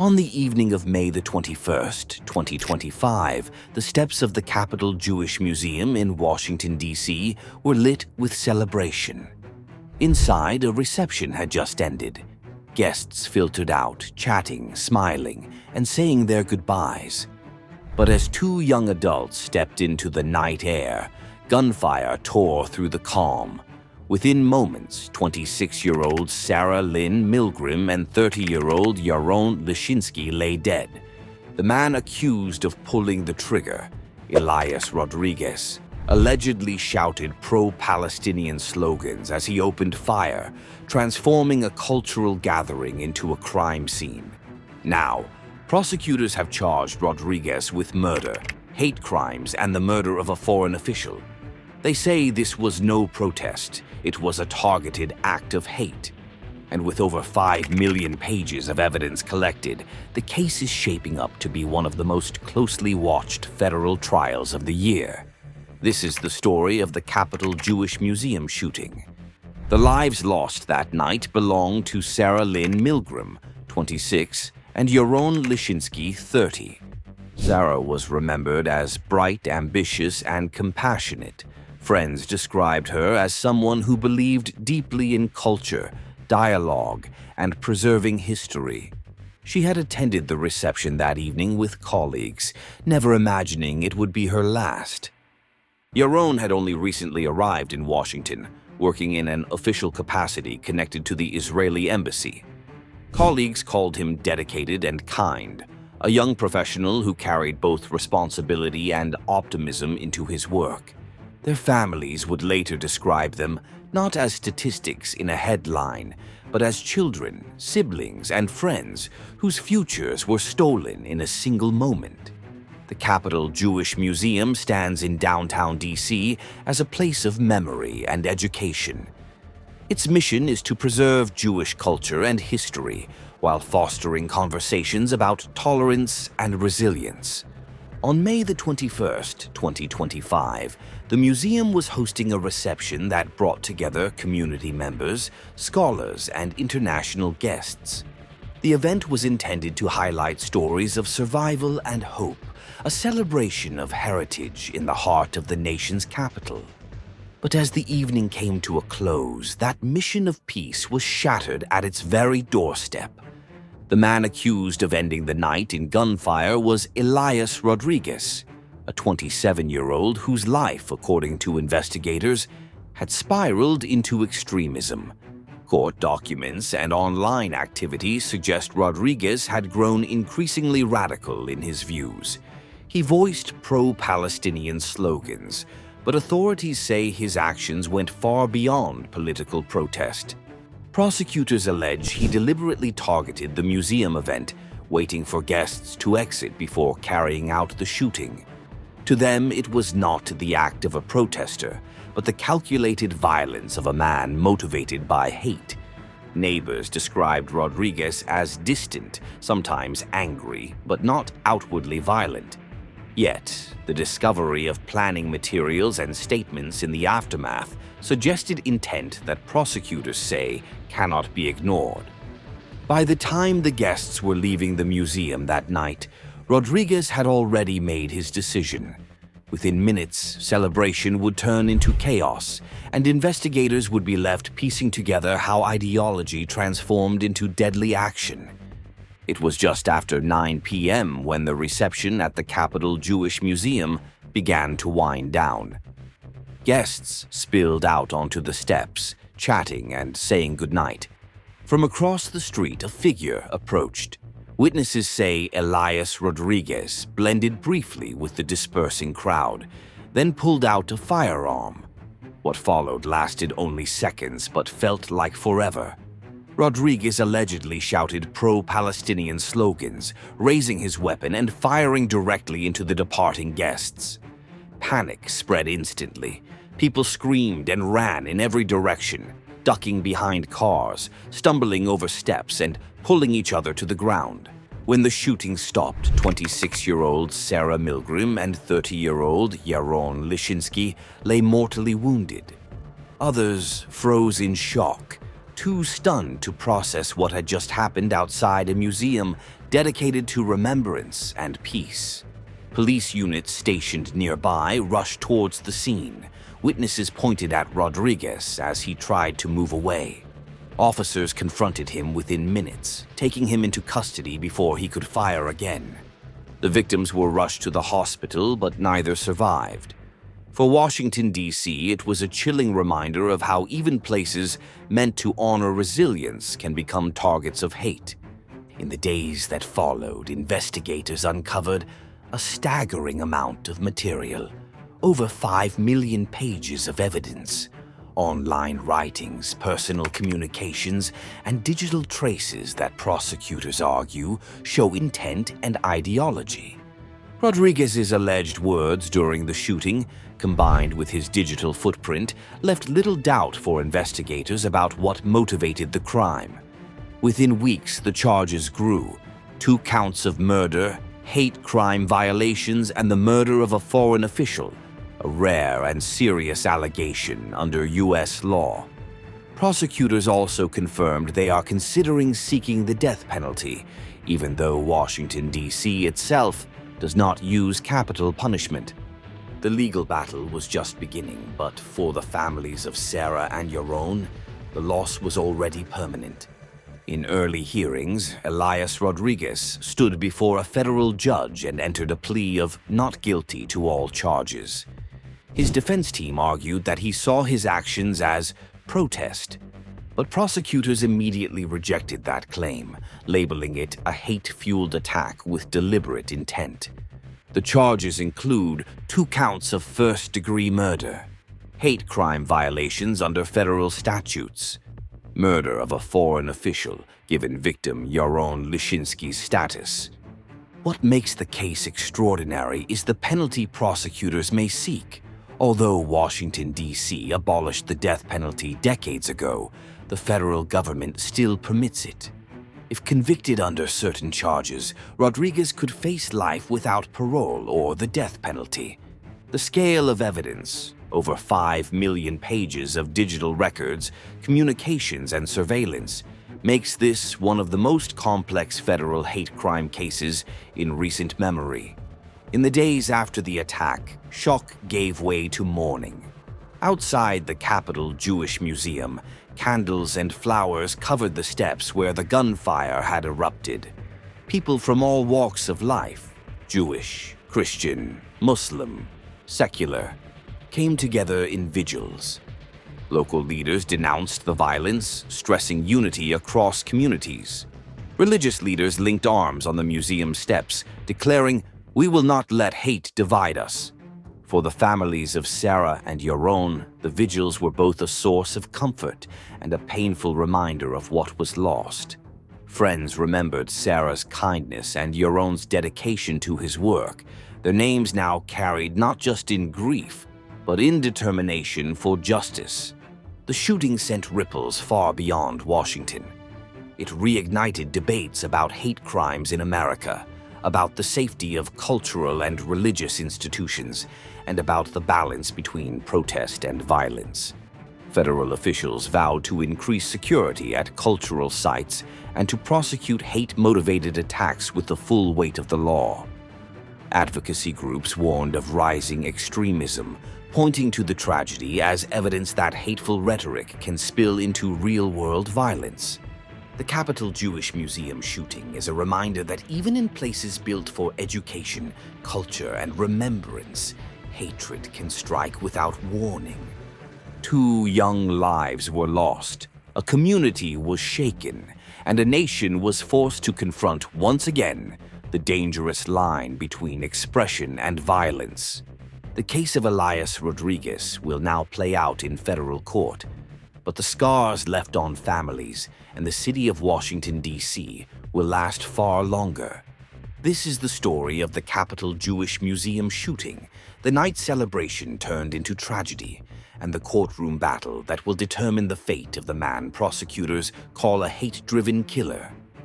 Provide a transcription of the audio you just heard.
On the evening of May the 21st, 2025, the steps of the Capitol Jewish Museum in Washington, D.C. were lit with celebration. Inside, a reception had just ended. Guests filtered out, chatting, smiling, and saying their goodbyes. But as two young adults stepped into the night air, gunfire tore through the calm. Within moments, 26-year-old Sarah Lynn Milgrim and 30-year-old Yaron Lischinsky lay dead. The man accused of pulling the trigger, Elias Rodriguez, allegedly shouted pro-Palestinian slogans as he opened fire, transforming a cultural gathering into a crime scene. Now, prosecutors have charged Rodriguez with murder, hate crimes, and the murder of a foreign official. They say this was no protest, it was a targeted act of hate. And with over 5 million pages of evidence collected, the case is shaping up to be one of the most closely watched federal trials of the year. This is the story of the Capitol Jewish Museum shooting. The lives lost that night belong to Sarah Lynn Milgrim, 26, and Yaron Lischinsky, 30. Sarah was remembered as bright, ambitious, and compassionate. Friends described her as someone who believed deeply in culture, dialogue, and preserving history. She had attended the reception that evening with colleagues, never imagining it would be her last. Yaron had only recently arrived in Washington, working in an official capacity connected to the Israeli embassy. Colleagues called him dedicated and kind, a young professional who carried both responsibility and optimism into his work. Their families would later describe them not as statistics in a headline, but as children, siblings, and friends whose futures were stolen in a single moment. The Capitol Jewish Museum stands in downtown D.C. as a place of memory and education. Its mission is to preserve Jewish culture and history while fostering conversations about tolerance and resilience. On May the 21st, 2025, the museum was hosting a reception that brought together community members, scholars, and international guests. The event was intended to highlight stories of survival and hope, a celebration of heritage in the heart of the nation's capital. But as the evening came to a close, that mission of peace was shattered at its very doorstep. The man accused of ending the night in gunfire was Elias Rodriguez, a 27-year-old whose life, according to investigators, had spiraled into extremism. Court documents and online activities suggest Rodriguez had grown increasingly radical in his views. He voiced pro-Palestinian slogans, but authorities say his actions went far beyond political protest. Prosecutors allege he deliberately targeted the museum event, waiting for guests to exit before carrying out the shooting. To them, it was not the act of a protester, but the calculated violence of a man motivated by hate. Neighbors described Rodriguez as distant, sometimes angry, but not outwardly violent. Yet, the discovery of planning materials and statements in the aftermath suggested intent that prosecutors say cannot be ignored. By the time the guests were leaving the museum that night, Rodriguez had already made his decision. Within minutes, celebration would turn into chaos, and investigators would be left piecing together how ideology transformed into deadly action. It was just after 9 p.m. when the reception at the Capitol Jewish Museum began to wind down. Guests spilled out onto the steps, chatting and saying goodnight. From across the street, a figure approached. Witnesses say Elias Rodriguez blended briefly with the dispersing crowd, then pulled out a firearm. What followed lasted only seconds but felt like forever. Rodriguez allegedly shouted pro-Palestinian slogans, raising his weapon and firing directly into the departing guests. Panic spread instantly. People screamed and ran in every direction, ducking behind cars, stumbling over steps, and pulling each other to the ground. When the shooting stopped, 26-year-old Sarah Milgrim and 30-year-old Yaron Lischinsky lay mortally wounded. Others froze in shock, too stunned to process what had just happened outside a museum dedicated to remembrance and peace. Police units stationed nearby rushed towards the scene. Witnesses pointed at Rodriguez as he tried to move away. Officers confronted him within minutes, taking him into custody before he could fire again. The victims were rushed to the hospital, but neither survived. For Washington, D.C., it was a chilling reminder of how even places meant to honor resilience can become targets of hate. In the days that followed, investigators uncovered a staggering amount of material, over 5 million pages of evidence, online writings, personal communications, and digital traces that prosecutors argue show intent and ideology. Rodriguez's alleged words during the shooting, combined with his digital footprint, left little doubt for investigators about what motivated the crime. Within weeks, the charges grew: 2 counts of murder, hate crime violations, and the murder of a foreign official, a rare and serious allegation under U.S. law. Prosecutors also confirmed they are considering seeking the death penalty, even though Washington, D.C. itself does not use capital punishment. The legal battle was just beginning, but for the families of Sarah and Yaron, the loss was already permanent. In early hearings, Elias Rodriguez stood before a federal judge and entered a plea of not guilty to all charges. His defense team argued that he saw his actions as protest, but prosecutors immediately rejected that claim, labeling it a hate-fueled attack with deliberate intent. The charges include 2 counts of first-degree murder, hate crime violations under federal statutes, murder of a foreign official given victim Yaron Lischinsky's status. What makes the case extraordinary is the penalty prosecutors may seek. Although Washington, D.C. abolished the death penalty decades ago, the federal government still permits it. If convicted under certain charges, Rodriguez could face life without parole or the death penalty. The scale of evidence, over 5 million pages of digital records, communications, and surveillance, makes this one of the most complex federal hate crime cases in recent memory. In the days after the attack, shock gave way to mourning. Outside the Capitol Jewish Museum, candles and flowers covered the steps where the gunfire had erupted. People from all walks of life, Jewish, Christian, Muslim, secular, came together in vigils. Local leaders denounced the violence, stressing unity across communities. Religious leaders linked arms on the museum steps, declaring, "We will not let hate divide us." For the families of Sarah and Yaron, the vigils were both a source of comfort and a painful reminder of what was lost. Friends remembered Sarah's kindness and Yaron's dedication to his work, their names now carried not just in grief, but in determination for justice. The shooting sent ripples far beyond Washington. It reignited debates about hate crimes in America, about the safety of cultural and religious institutions, and about the balance between protest and violence. Federal officials vowed to increase security at cultural sites and to prosecute hate-motivated attacks with the full weight of the law. Advocacy groups warned of rising extremism, pointing to the tragedy as evidence that hateful rhetoric can spill into real-world violence. The Capitol Jewish Museum shooting is a reminder that even in places built for education, culture, and remembrance, hatred can strike without warning. 2 young lives were lost, a community was shaken, and a nation was forced to confront once again the dangerous line between expression and violence. The case of Elias Rodriguez will now play out in federal court, but the scars left on families and the city of Washington, D.C. will last far longer. This is the story of the Capitol Jewish Museum shooting, the night celebration turned into tragedy, and the courtroom battle that will determine the fate of the man prosecutors call a hate-driven killer.